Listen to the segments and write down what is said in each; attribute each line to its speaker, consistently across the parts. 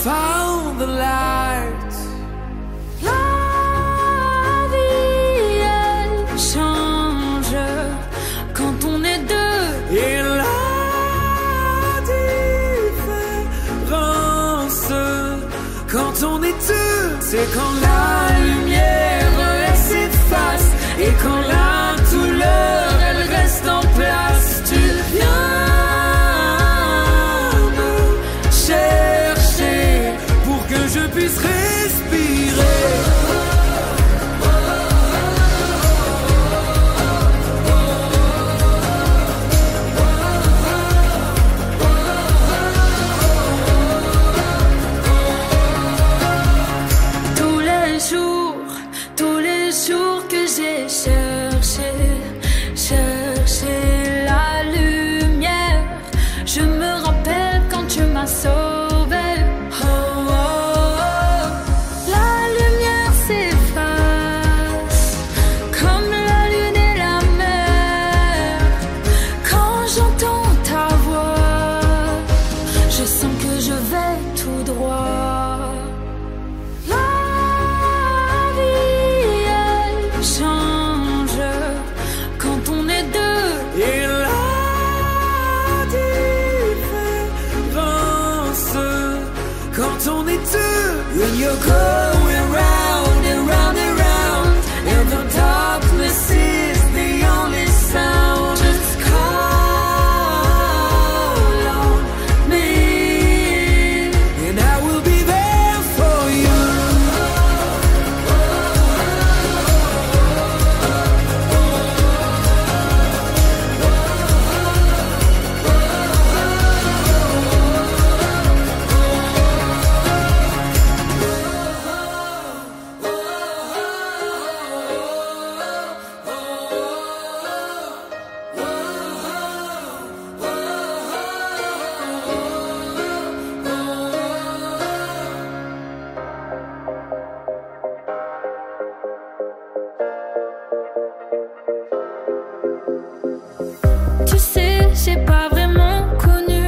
Speaker 1: found the light.
Speaker 2: La vie, elle change quand on est deux.
Speaker 1: Et la différence quand on est deux, c'est quand la lumière elle s'efface et quand la douleur elle reste en place. Tu viens me chercher pour que je puisse respirer.
Speaker 2: Tous les jours que j'ai cherché la lumière, je me rappelle quand tu m'as sauvé. Oh, oh, oh. La lumière s'efface comme la lune et la mer. Quand j'entends ta voix, je sens que je vais tout droit. Change quand on est deux.
Speaker 1: Et la différence quand on est deux. When you're going round and round and round, and the darkness is the only sound. Just call on me, and I will be there for you.
Speaker 2: Tu sais, j'ai pas vraiment connu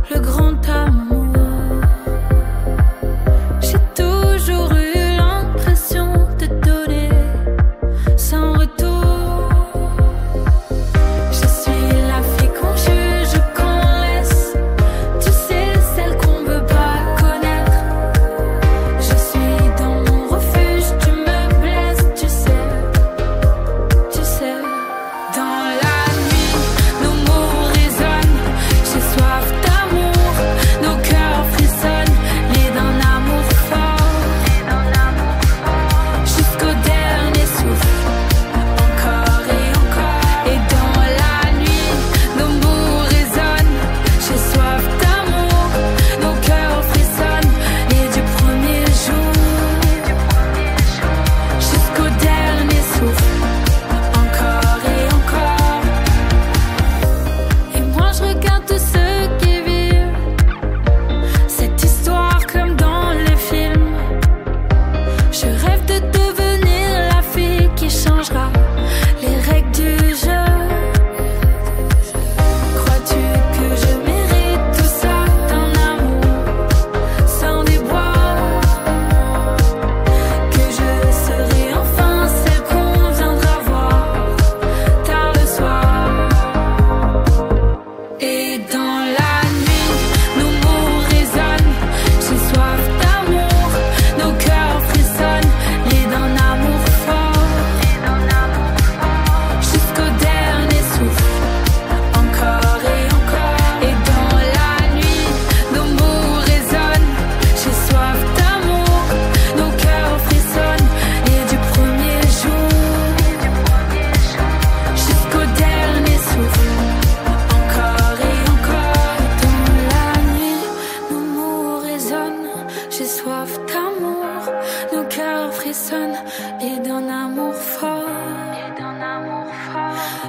Speaker 2: le grand amour. J'ai toujours eu l'impression de donner sans retour. Je suis la fille qu'on juge, qu'on laisse. Tu sais, celle qu'on veut pas connaître. Je suis dans mon refuge, tu me blesses, tu sais. Dans la nuit, nos mots résonnent. J'ai soif d'amour, nos cœurs frissonnent. Liés d'un amour fort, jusqu'au dernier souffle. Encore et encore. Et dans la nuit, nos mots résonnent. J'ai soif d'amour, nos cœurs frissonnent. Liés du premier jour, jusqu'au dernier souffle. Encore et encore. Et moi je regarde tous ceux qui vivent cette histoire comme dans les films. Je rêve de devenir la fille qui changera les règles du jeu. Crois-tu que je mérite tout ça, d'un amour sans déboire? Que je serai enfin celle qu'on viendra voir tard le soir. Et dans la nuit, nos mots résonnent. J'ai soif d'amour, nos cœurs frissonnent. Liés d'un amour fort, jusqu'au dernier souffle. Encore et encore. Et dans la nuit, nos mots résonnent. J'ai soif d'amour, nos cœurs frissonnent. Liés du premier jour, jusqu'au dernier souffle. Encore et encore. Dans la nuit, nos mots résonnent. J'ai soif d'amour, nos cœurs frissonnent. Et d'un amour fort,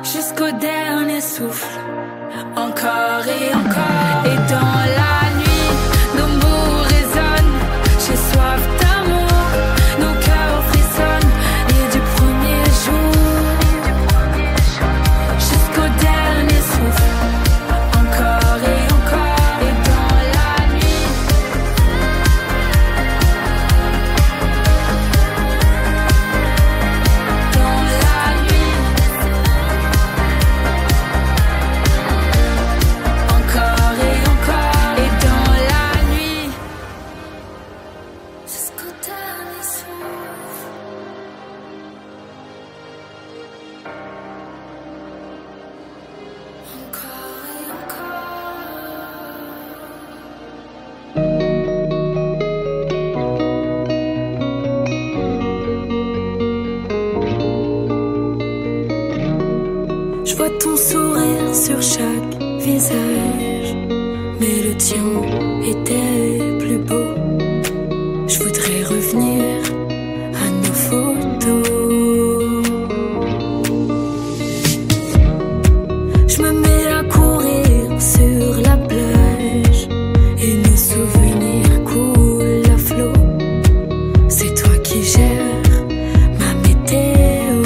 Speaker 2: jusqu'au dernier souffle. Encore et encore. Et dans la nuit, nos mots résonnent. J'ai soif d'amour, nos cœurs frissonnent. Et du premier jour, jusqu'au dernier souffle. Encore et encore. Et dans la nuit, vois ton sourire sur chaque visage, mais le tien était plus beau. Je voudrais revenir à nos photos. Je me mets à courir sur la plage et nos souvenirs coulent à flot. C'est toi qui gères ma météo.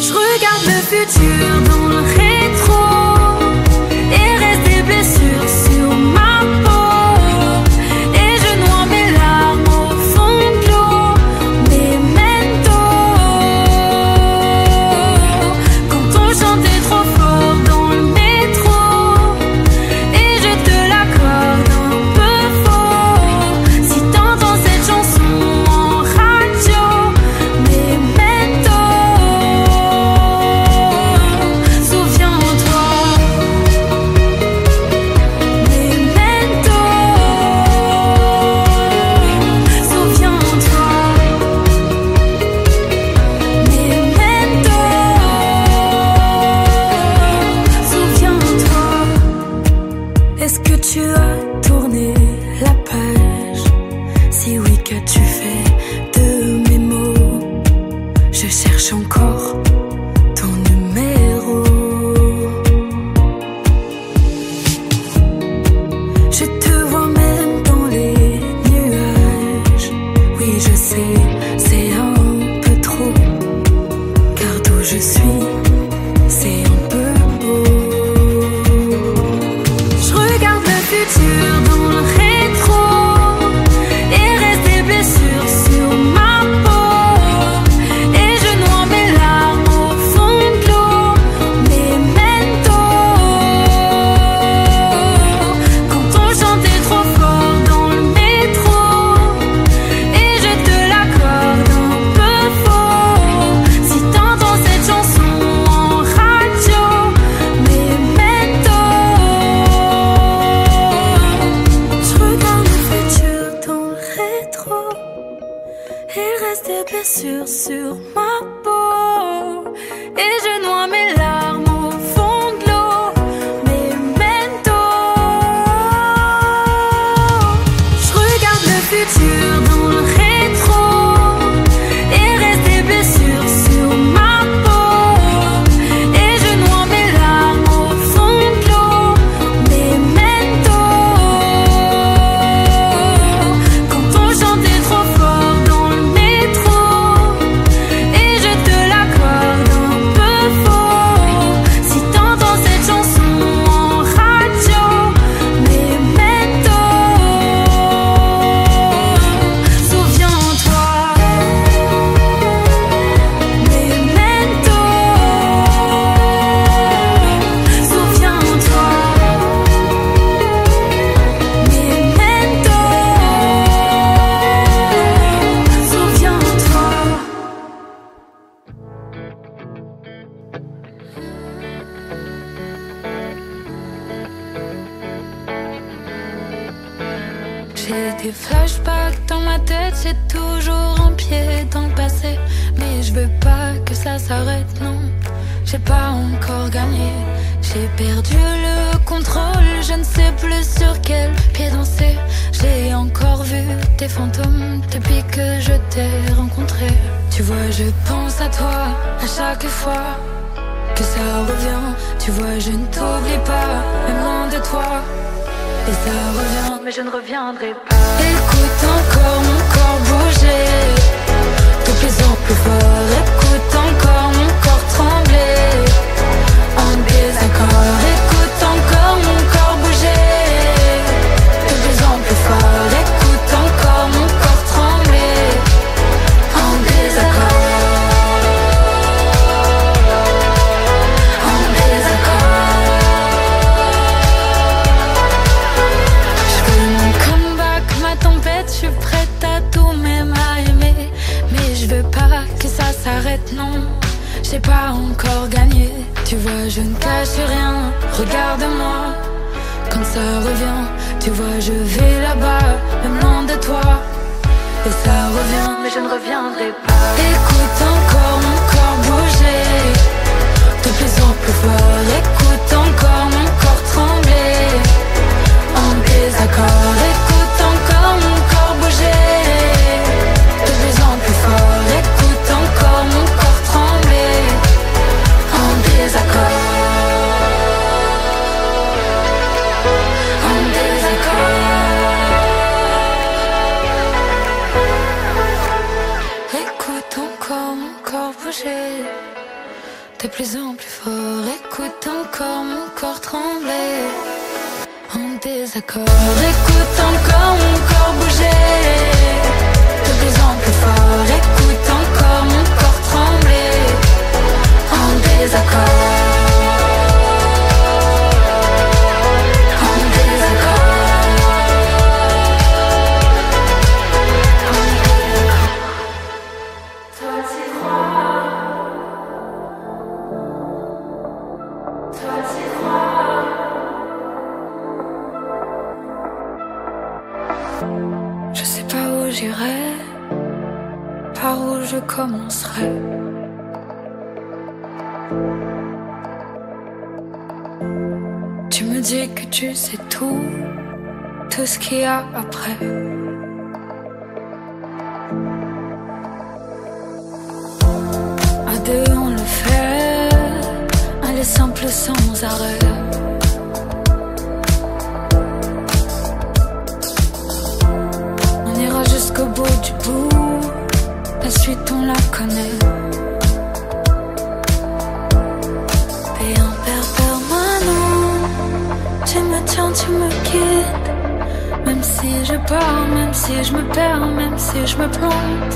Speaker 2: Je regarde le futur dans le rétro et reste des blessures sur ma peau. Et je noie mes larmes au fond de l'eau. Memento. Quand on chantait trop fort dans le métro et je te l'accorde un peu faux. Si t'entends cette chanson en radio, Memento. Souviens-toi, Memento. Souviens-toi, Memento. Souviens-toi. Est-ce que tu as tourné la page? Si oui, qu'as-tu fait de mes mots? Je cherche encore ton numéro. Je te vois même dans les nuages. Oui, je sais, c'est un peu trop. Car d'où je suis, c'est un peu beau. Je regarde le futur dans le rétro et reste des blessures sur ma peau. Et je noie mes larmes au fond de l'eau. Memento. Quand on chantait trop fort dans le métro et je te l'accorde un peu faux. Si t'entends cette chanson en radio, Memento. Je regarde le futur dans le rétro et reste des blessures sur ma peau. Et je noie mes larmes au fond de l'eau. Memento. Je regarde le futur dans le rétro et reste des blessures sur ma peau. Et je noie mes larmes au fond de l'eau. Memento. Quand on chantait trop fort dans le métro et je te l'accorde un peu faux. Si t'entends cette chanson en radio, Memento. Souviens-toi, Memento. Souviens-toi, Memento. Souviens-toi. J'ai des flashbacks dans ma tête, j'ai toujours un pied dans le passé. Mais je veux pas que ça s'arrête, non. J'ai pas encore gagné, j'ai perdu le contrôle. Je ne sais plus sur quel pied danser. J'ai encore vu des fantômes depuis que je t'ai rencontré. Tu vois, je pense à toi à chaque fois que ça revient. Tu vois, je ne t'oublie pas, même loin de toi. Et ça revient, mais je ne reviendrai pas. Écoute encore mon corps bouger, de plus en plus fort. Écoute encore mon corps trembler, en désaccord. Écoute encore mon corps bouger, de plus en plus fort. Écoute encore mon corps trembler, en désaccord. En désaccord. Je veux mon comeback, ma tempête. Je suis prête à tout, même à aimer. Mais je veux pas que ça s'arrête, non. J'ai pas encore gagné. Tu vois, je ne cache rien. Regarde-moi, quand ça revient. Tu vois, je vais là-bas, même loin de toi. Et ça revient, mais je ne reviendrai pas. Écoute encore mon corps bouger, de plus en plus fort. Écoute encore mon corps trembler en désaccord. Écoute encore mon corps bouger de plus en plus fort. Écoute encore mon corps trembler en désaccord. Par où je commencerai? Tu me dis que tu sais tout ce qu'il y a après. À deux on le fait, aller simple sans arrêt. Jusqu'au bout du bout, la suite on la connaît. Et en père permanent, tu me tiens, tu me quittes. Même si je pars, même si je me perds, même si je me plante.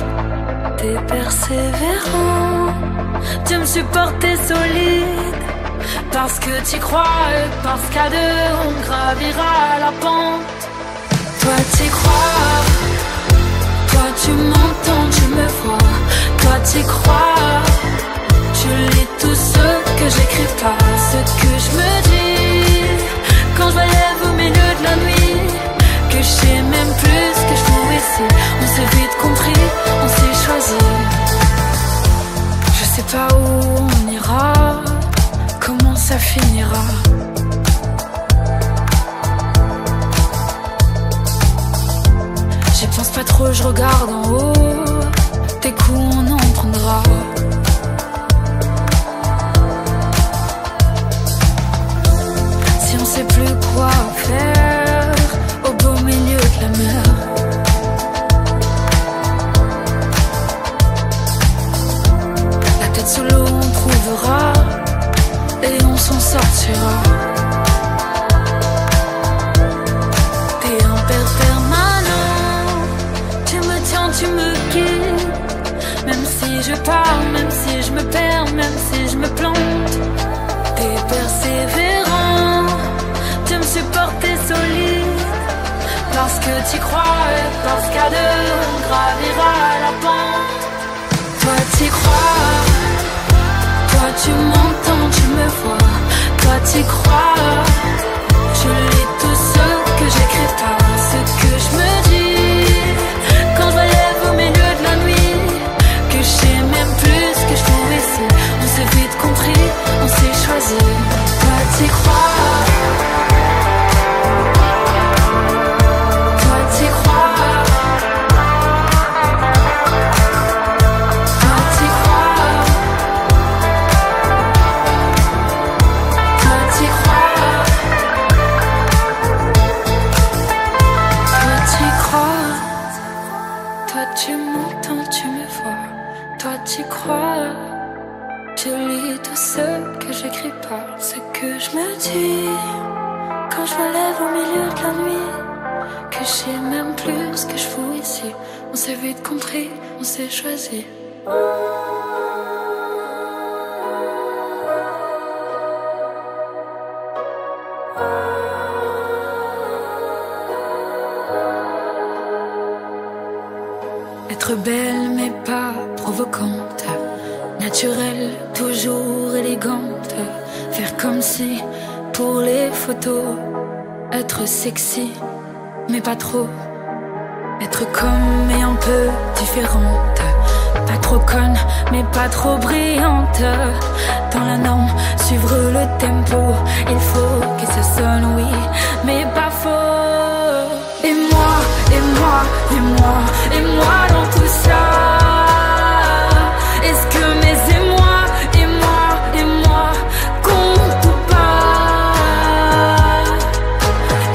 Speaker 2: T'es persévérant, tu me supportes solide. Parce que t'y crois et parce qu'à deux on gravira la pente. Toi t'y crois. Toi tu m'entends, tu me vois. Toi t'y crois. Tu lis tout ce que j'écris pas. Ce que je me dis quand je me lève au milieu de la nuit. Que je sais même plus ce que je fous ici. On s'est vite compris, on s'est choisi. Je sais pas où on ira, comment ça finira. J'y pense pas trop, je regarde en haut. Des coups on en prendra. Si on sait plus quoi faire au beau milieu de la mer. La tête sous l'eau on trouvera et on s'en sortira. T'es un père permanent, tu me tiens, tu me quittes. Même si je pars, même si je me perds, même si je me plante. T'es persévérant, tu me supportes, t'es solide. Parce que t'y crois et parce qu'à deux on gravira la pente. Toi t'y crois, toi tu m'entends, tu me vois. Toi t'y crois, je lis tout ce que j'écris pas. Ce que je me dis quand je me lève au milieu de la nuit. Que je sais même plus ce que je fous ici. On s'est vite compris, on s'est choisi. Toi t'y crois. Toi t'y crois. Toi t'y crois. Toi t'y crois. Toi t'y crois. Toi tu m'entends, tu me vois. Toi t'y crois. Je lis tout ce que j'écris pas. Ce que je me dis quand je me lève au milieu de la nuit. Que je sais même plus ce que je fous ici. On s'est vite compris, on s'est choisi. Être belle mais pas provocante, naturelle, toujours élégante. Faire comme si pour les photos. Être sexy mais pas trop. Être comme mais un peu différente. Pas trop conne mais pas trop brillante. Dans la norme, suivre le tempo. Il faut que ça sonne oui mais pas faux. Et moi, et moi, et moi, et moi dans tout ça. Est-ce que mes émois, et moi comptent ou pas?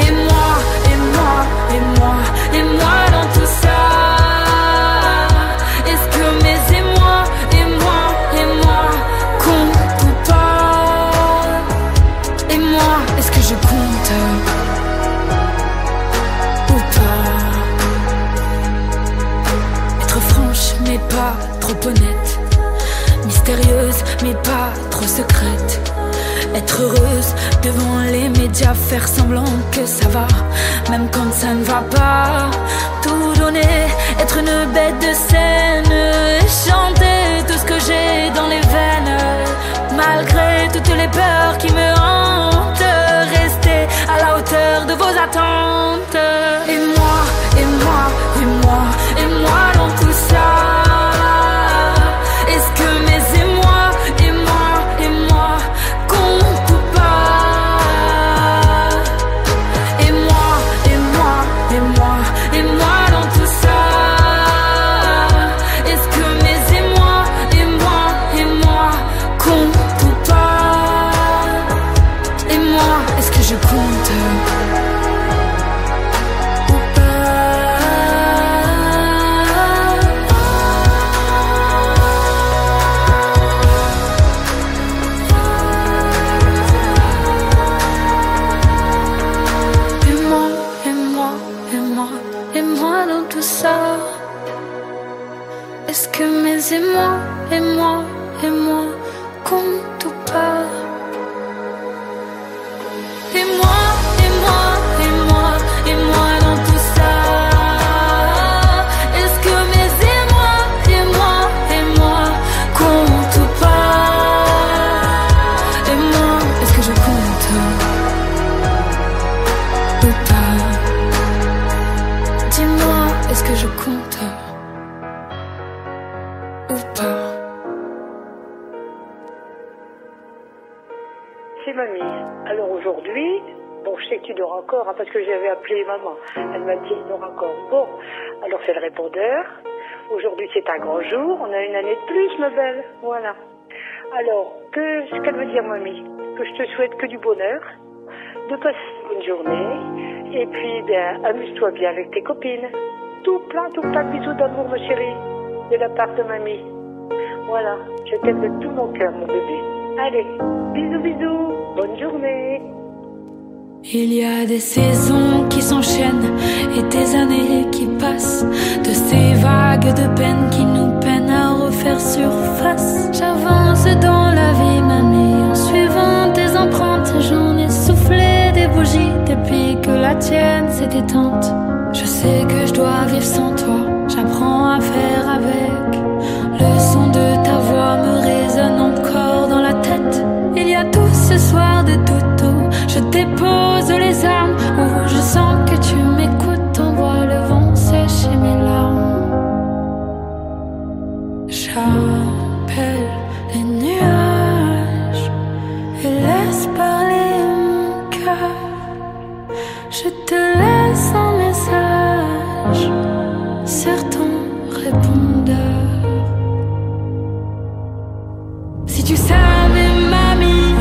Speaker 2: Et moi, et moi, et moi, et moi dans tout ça. Est-ce que mes émois, et moi comptent ou pas trop honnête, mystérieuse mais pas trop secrète. Être heureuse devant les médias, faire semblant que ça va, même quand ça ne va pas. Tout donner, être une bête de scène, chanter tout ce que j'ai dans les veines, malgré toutes les peurs qui me hantent. Rester à la hauteur de vos attentes. Et moi, et moi, et moi, et moi dans tout ça. Est-ce que mes émois, et moi, comptent ou pas? Et moi, et moi, et moi, et moi dans tout ça. Est-ce que mes émois, et moi, comptent ou pas? Et moi, est-ce que je compte ou dans tout ça? Est-ce que mes émois, et moi, comptent ou pas? Et moi, et moi, et moi, et moi dans tout ça. Est-ce que mes émois, et moi, comptent ou pas? Et moi, est-ce que je compte ou pas? Dis-moi, est-ce que je compte ou pas?
Speaker 3: C'est mamie. Alors aujourd'hui, bon, je sais que tu dors encore, hein, parce que j'avais appelé maman. Elle m'a dit, elle dort encore. Bon, alors c'est le répondeur. Aujourd'hui, c'est un grand jour. On a une année de plus, ma belle. Voilà. Alors, ce qu'elle veut dire, mamie, que je te souhaite que du bonheur, de passer une bonne journée, et puis, bien, amuse-toi bien avec tes copines. Tout plein de bisous d'amour, ma chérie, de la part de mamie. Voilà, je t'aime de tout mon cœur, mon bébé. Allez, bisous, bisous, bonne journée.
Speaker 2: Il y a des saisons qui s'enchaînent et des années qui passent, de ces vagues de peine qui nous peinent à refaire surface. J'avance dans la vie, mamie, en suivant tes empreintes. J'en ai soufflé des bougies depuis que la tienne s'est éteinte. Je sais que je dois vivre sans toi, j'apprends à faire avec. Le son de ta voix me résonne encore dans la tête. Il y a tout ce soir de tout eau, je dépose les armes, où je sens que tu m'écoutes, envoie le vent sécher mes larmes. J'appelle les nuages et laisse parler mon cœur. Je te laisse un message sur ton répondeur. Si tu savais, mamie,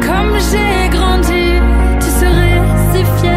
Speaker 2: comme j'ai grandi, tu serais si fière.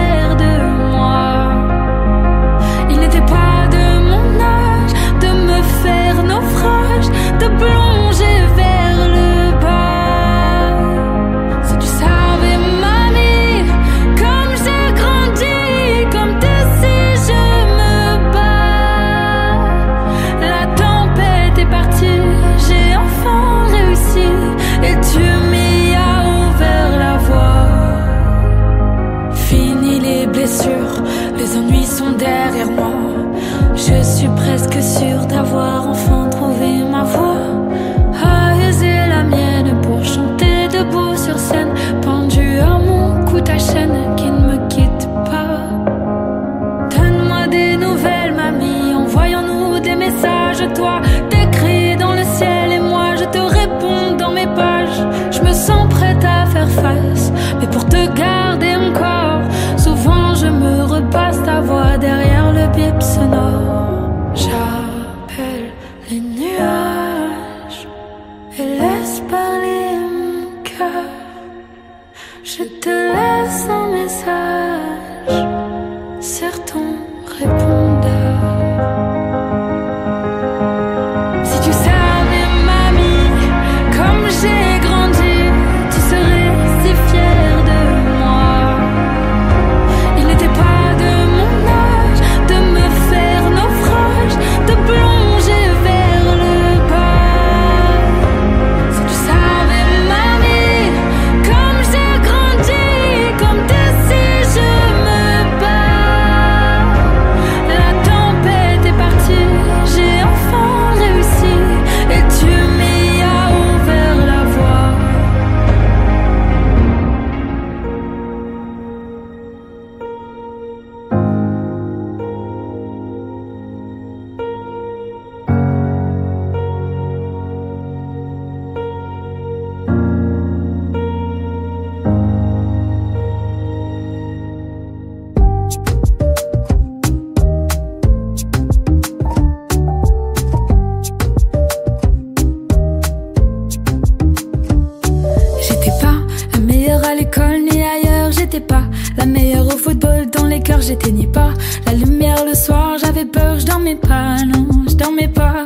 Speaker 2: j'éteignais pas la lumière le soir. J'avais peur, je dormais pas, non, je dormais pas.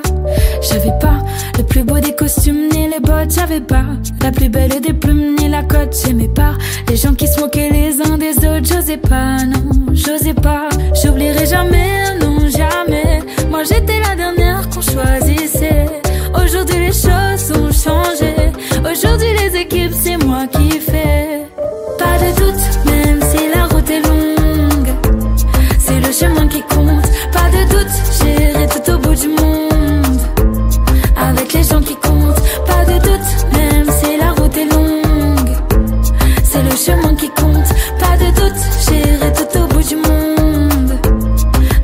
Speaker 2: J'avais pas le plus beau des costumes ni les bottes. J'avais pas la plus belle des plumes ni la cote. J'aimais pas les gens qui se moquaient les uns des autres. J'osais pas, non, j'osais pas. J'oublierai jamais, non, jamais. Moi j'étais la dernière qu'on choisissait. Aujourd'hui les choses ont changé. Aujourd'hui les équipes c'est moi qui fais. Pas de doute, même si la route est longue, c'est le chemin qui compte. Pas de doute, j'irai tout au bout du monde avec les gens qui comptent. Pas de doute, même si la route est longue, c'est le chemin qui compte. Pas de doute, j'irai tout au bout du monde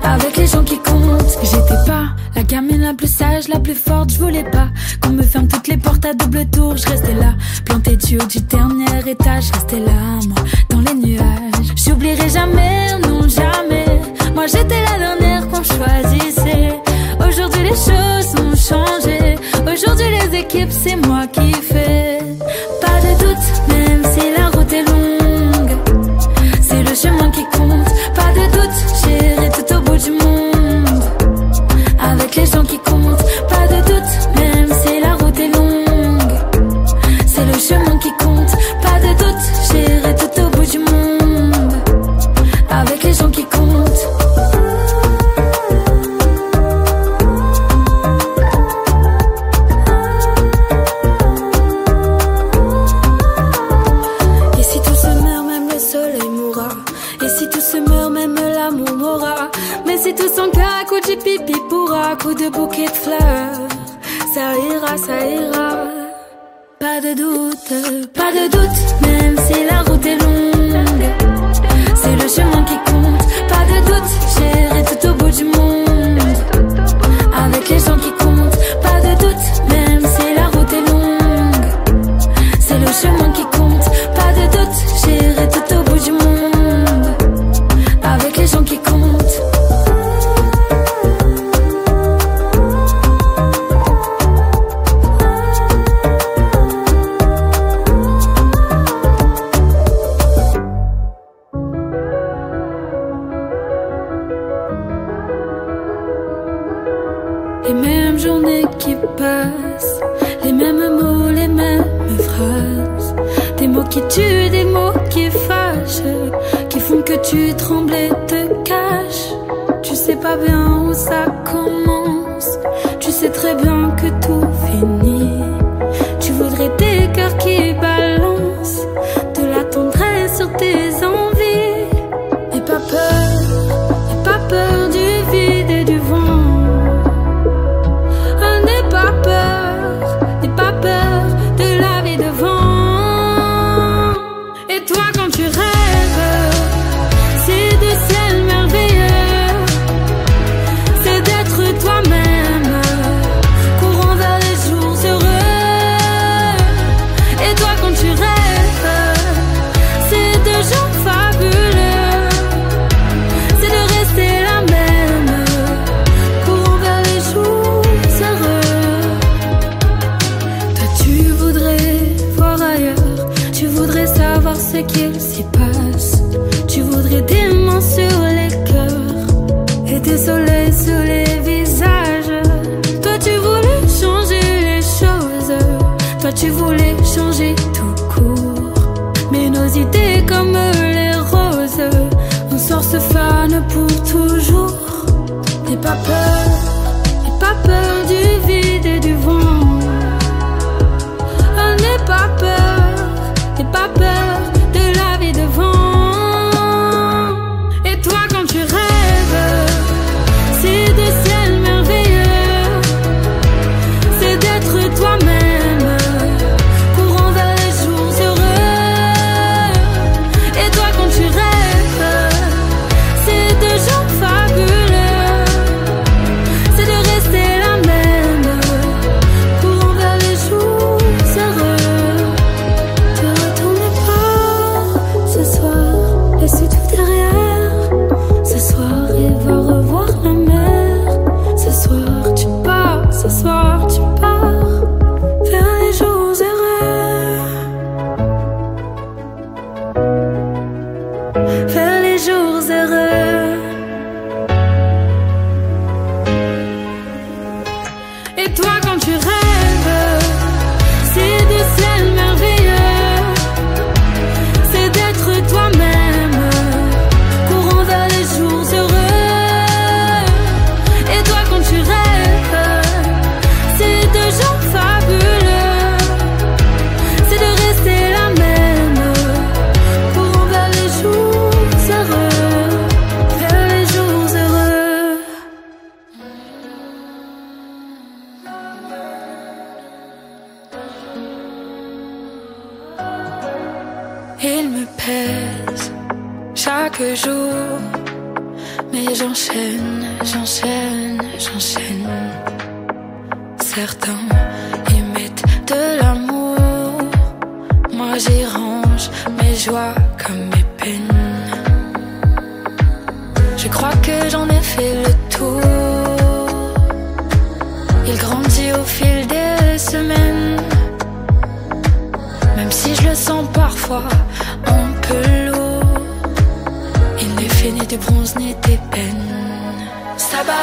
Speaker 2: avec les gens qui comptent. J'étais pas la gamine la plus sage, la plus forte. Je voulais pas qu'on me ferme toutes les portes à double tour. Je restais là, plantée du haut du dernier étage. Je restais là, moi, dans les nuages. J'oublierai jamais, non jamais. Moi j'étais la dernière qu'on choisissait. Aujourd'hui les choses ont changé. Aujourd'hui les équipes c'est moi qui fais. Pas de doute, même si la route est longue, c'est le chemin qui compte. Pas de doute, j'irai tout au bout du monde avec les gens qui comptent. Pas de doute, même si la route est longue, c'est le chemin qui compte. Pas de doute, j'irai tout au bout du monde avec les gens qui comptent. Et si tout se meurt, même le soleil mourra. Et si tout se meurt, même l'amour mourra. Mais si tout son cœur à coup de pipi pourra, coup de bouquet de fleurs, ça ira, ça ira. Pas de doute, même si la route est longue, c'est le chemin qui compte. Pas de doute, j'irai tout au bout du monde avec les gens qui comptent. Pas de doute, même si la route est longue, c'est le chemin qui compte. Pas de doute, j'irai tout au bout du monde avec les gens qui comptent. Les mêmes journées qui passent, les mêmes mots, les mêmes phrases. Des mots qui tuent, des mots qui fâchent, qui font que tu trembles et te caches. Tu sais pas bien où ça commence, tu sais très bien que tout finit. Tu voudrais des cœurs qui balancent, de la tendresse sur tes envies. N'aie pas peur du vide et du vent. N'aie pas peur de la vie devant. Et toi quand tu rêves, c'est de ciel merveilleux, c'est d'être toi-même Et toi quand tu rêves, c'est des ciels merveilleux, c'est d'être toi-même, courant vers les jours heureux. Et toi quand tu rêves, c'est de gens fabuleux, c'est de rester la même, courant vers les jours heureux, vers les jours heureux. Il me pèse chaque jour, mais j'enchaîne, j'enchaîne, j'enchaîne. Certains y mettent de l'amour, moi j'y range mes joies comme mes peines. Je crois que j'en ai fait le tour, il grandit au fil des semaines. Même si je le sens parfois un peu lourd, il n'est fait ni du bronze ni des peines. Ça va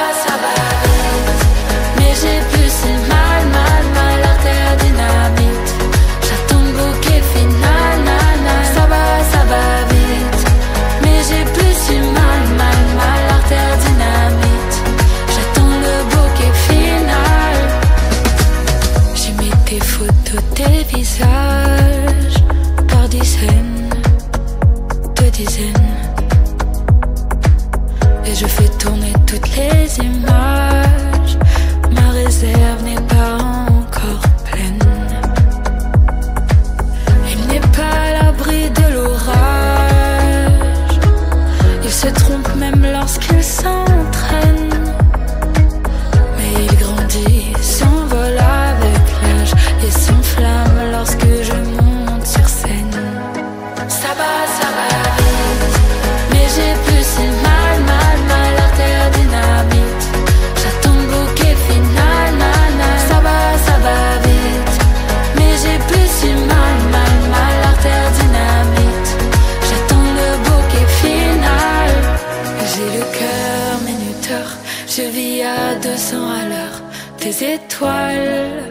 Speaker 2: vite, mais j'ai plus si mal, l'artère dynamite. J'attends le bouquet final, ça va vite, mais j'ai plus si mal, l'artère dynamite. J'attends le bouquet final. J'ai mis des photos des visages par dizaines, de dizaines, et je fais tourner toutes les images. Ma réserve n'est pas encore pleine. Il n'est pas à l'abri de l'orage, il se trompe même lorsqu'il s'entraîne. Mais il grandit, s'envole avec l'âge et s'enflamme lorsque je monte sur scène. Ça va vite, mais j'ai plus si mal, l'artère dynamite. J'attends le bouquet final, ça va vite, mais j'ai plus si mal, l'artère dynamite. J'attends le bouquet final. J'ai le cœur minuteur, je vis à 200 à l'heure. Des étoiles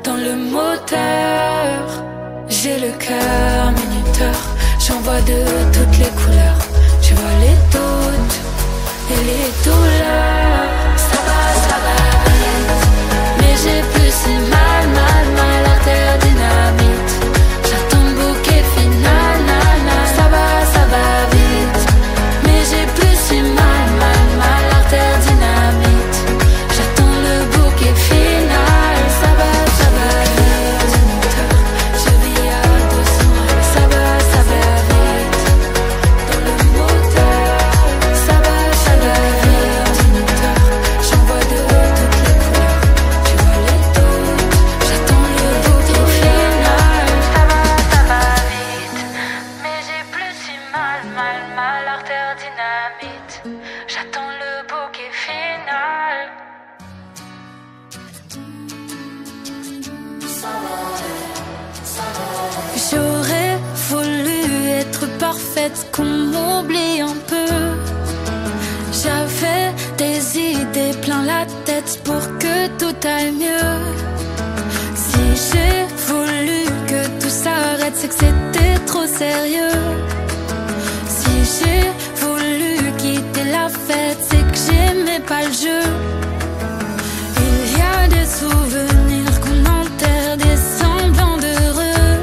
Speaker 2: dans le moteur. J'ai le cœur minuteur, j'en vois de toutes les couleurs. Je vois les doutes et les douleurs. Ça va vite, mais j'ai plus si mal, l'artère dynamite. J'attends le bouquet final, ça va vite, mais j'ai plus si mal, l'artère dynamite. J'attends le bouquet final. Ça va vite, je vis à 200, ça va vite, dans le moteur. Ça va vite, j'en vois de toutes les couleurs. Tu vois les doutes, j'attends le bouquet final. Ça va vite, mais j'ai plus si mal, l'artère dynamite. J'attends le bouquet final. J'aurais voulu être parfaite, qu'on m'oublie un peu. J'avais des idées plein la tête pour que tout aille mieux. Si j'ai voulu que tout s'arrête, c'est que c'était trop sérieux. Si j'ai voulu quitter la fête, c'est que j'aimais pas le jeu. Il y a des souvenirs qu'on enterre, des semblants d'heureux,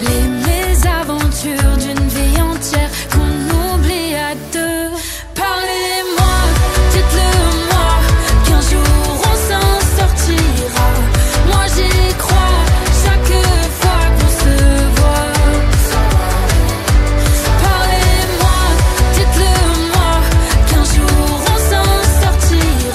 Speaker 2: les mésaventures d'une vie entière qu'on oublie à deux. Parlez-moi, dites-le moi, qu'un jour on s'en sortira. Moi j'y crois, chaque fois qu'on se voit. Parlez-moi, dites-le moi, qu'un jour on s'en sortira.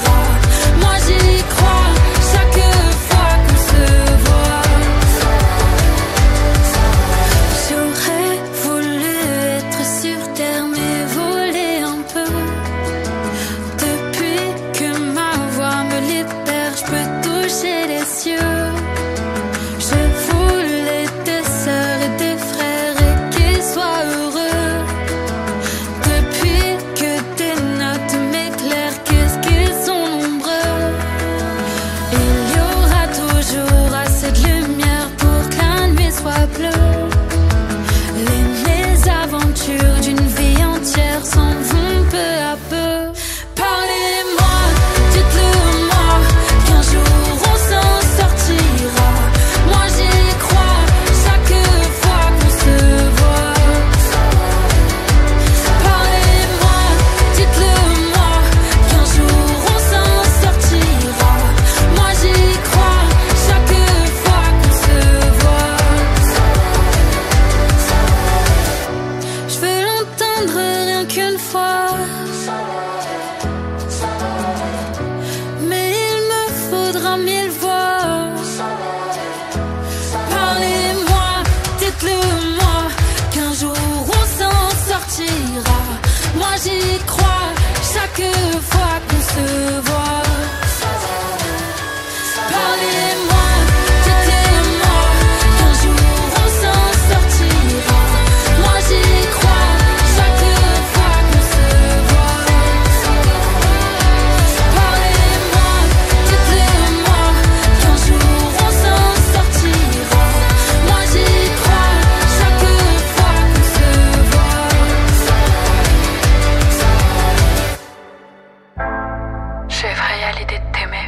Speaker 2: à l'idée de t'aimer,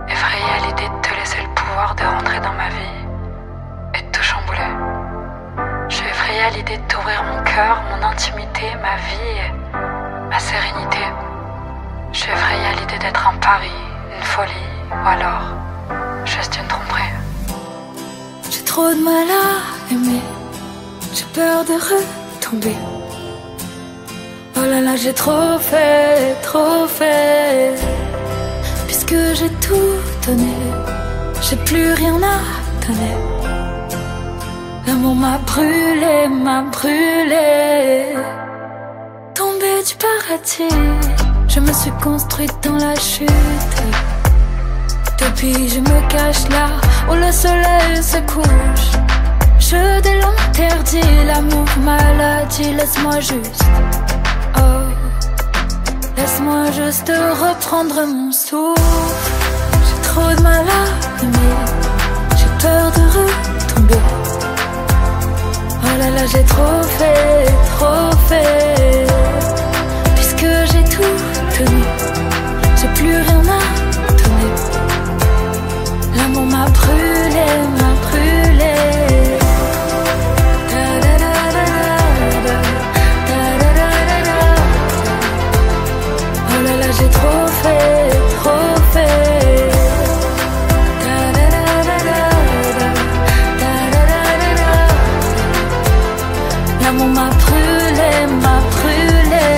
Speaker 2: effrayée à l'idée de te laisser le pouvoir de rentrer dans ma vie et de tout chambouler. Je suis effrayée à l'idée de t'ouvrir mon cœur, mon intimité, ma vie et ma sérénité. Je suis effrayée à l'idée d'être un pari, une folie, ou alors juste une tromperie.
Speaker 4: J'ai trop de mal à aimer, j'ai peur de retomber. Oh là là, j'ai trop fait, puisque j'ai tout donné, j'ai plus rien à donner. L'amour m'a brûlé, tombé du paradis. Je me suis construite dans la chute. Depuis je me cache là où le soleil se couche. Je dès l'interdit, l'amour maladie. Laisse-moi juste, oh, laisse-moi juste reprendre mon souffle. J'ai trop de mal à aimer, j'ai peur de retomber. Oh là là, j'ai trop fait, puisque j'ai tout tenu, j'ai plus rien à donner. L'amour m'a brûlé, oh là là, j'ai trop fait, l'amour m'a brûlé.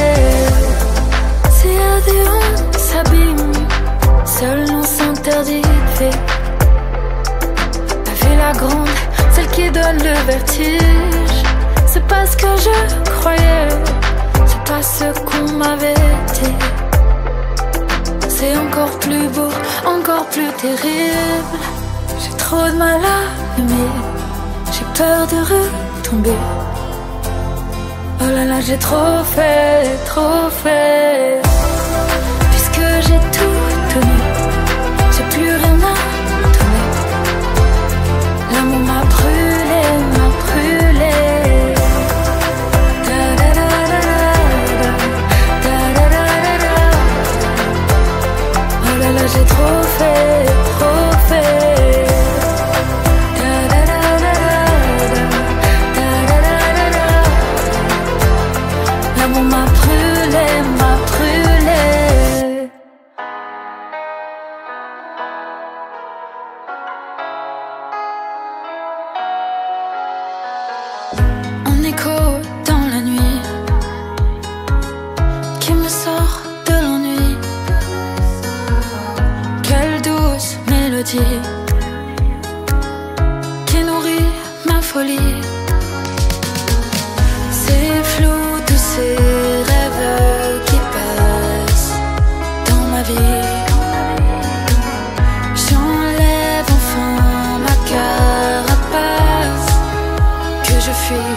Speaker 4: Si à des on s'abîme, seul on s'interdit de fait. La vie la grande, celle qui donne le vertige. C'est pas ce que je croyais, c'est pas ce qu'on m'avait dit. C'est encore plus beau, encore plus terrible. J'ai trop de mal à aimer, j'ai peur de retomber. Oh là là, j'ai trop fait, puisque j'ai tout tenu, j'ai plus rien à donner. L'amour m'a brûlé, oh là là, j'ai trop fait, l'amour m'a brûlé. En écho dans la nuit, qui me sort de l'ennui. Quelle douce mélodie qui nourrit ma folie. C'est flou tous ces rêves qui passent dans ma vie. J'enlève enfin ma carapace que je fuis.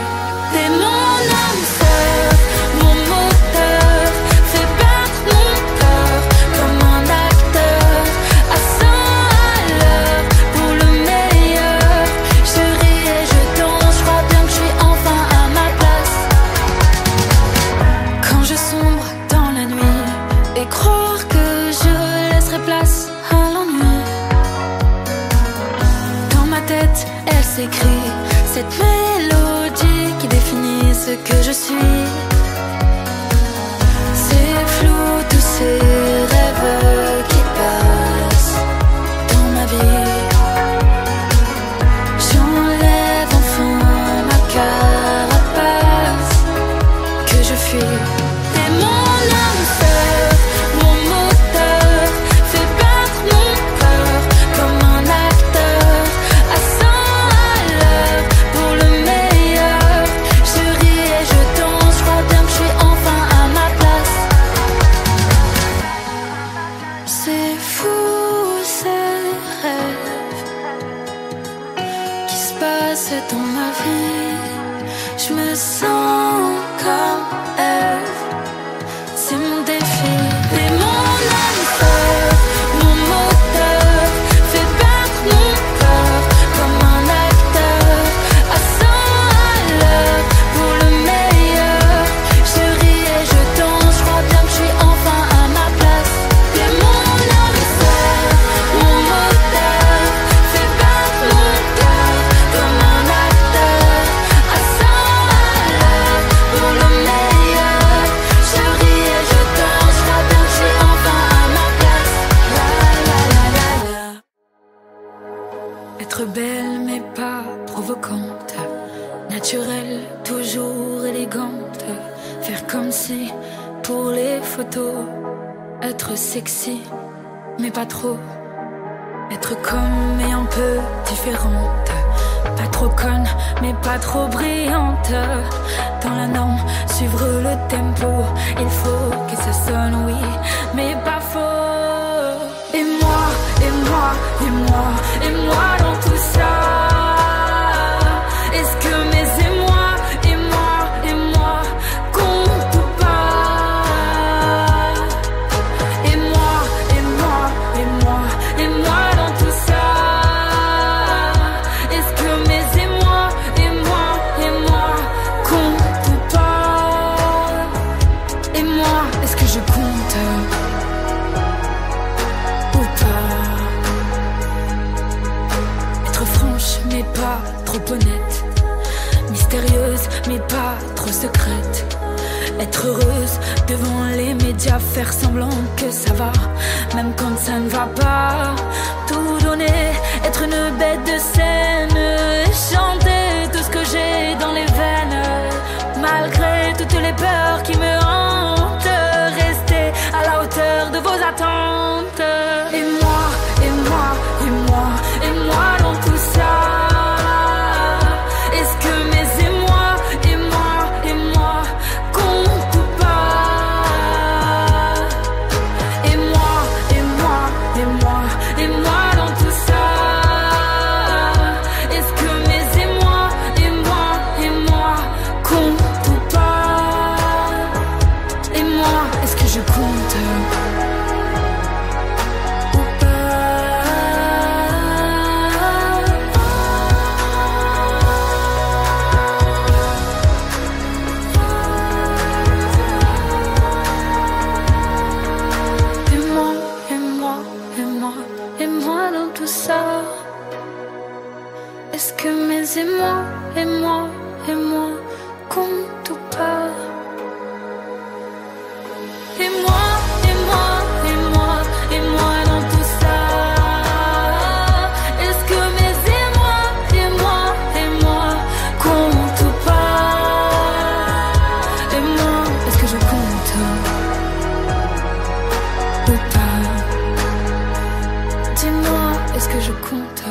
Speaker 4: T'es mon âme sœur, mon moteur, fais battre mon cœur comme un acteur à 100 à l'heure pour le meilleur. Je ris et je danse, je crois bien que je suis enfin à ma place. Quand je sombre dans la nuit et croire que je laisserai place à l'ennui. Dans ma tête, elle s'écrit cette mélodie qui définit ce que je suis. C'est flou tous ces rêves qui passent dans ma vie. J'enlève enfin ma carapace que je fuis. T'es mon âme sœur, mon moteur, fais battre mon cœur comme un acteur à 100 à l'heure pour le meilleur. Je ris et je danse, je crois bien que je suis enfin à ma place. C'est fou ces rêves qui se passent dans ma vie. Je me sens comme Ève, c'est mon défi. T'es mon âme sœur, mon moteur, fais battre mon cœur comme un acteur à 100 à l'heure pour le meilleur. Je ris et je danse, je crois bien que je suis enfin à ma place. T'es mon
Speaker 2: Être belle mais pas provocante, naturelle, toujours élégante. Faire comme si, pour les photos, être sexy mais pas trop. Être comme mais un peu différente. Pas trop conne mais pas trop brillante. Dans la norme, suivre le tempo. Il faut que ça sonne oui mais pas faux. Et moi, et moi, et moi, et moi dans tout ça. Est-ce que mes émois, et moi comptent ou pas? Et moi, et moi, et moi, et moi dans tout ça. Est-ce que mes émois, et moi comptent ou pas? Et moi, est-ce que je compte ou pas? Être franche mais pas trop honnête, mystérieuse mais pas trop secrète. Être heureuse devant les médias, faire semblant que ça va, même quand ça ne va pas. Tout donner, être une bête de scène, chanter tout ce que j'ai dans les veines, malgré toutes les peurs qui me hantent. Rester à la hauteur de vos attentes. Et moi, et moi, et moi, et moi dans tout ça. Est-ce que mes émois, et moi comptent ou pas? Et moi, et moi, et moi, et moi dans tout ça. Est-ce que mes émois, et moi comptent ou pas? Et moi, est-ce que je compte ou pas? Et moi, et moi, et moi, et moi dans tout ça. Est-ce que mes émois, et moi comptent ou pas? Et moi, et moi, et moi, et moi dans tout ça. Est-ce que mes émois, et moi comptent ou pas? Et moi, est-ce que je compte ou pas? Dis-moi, est-ce que je compte?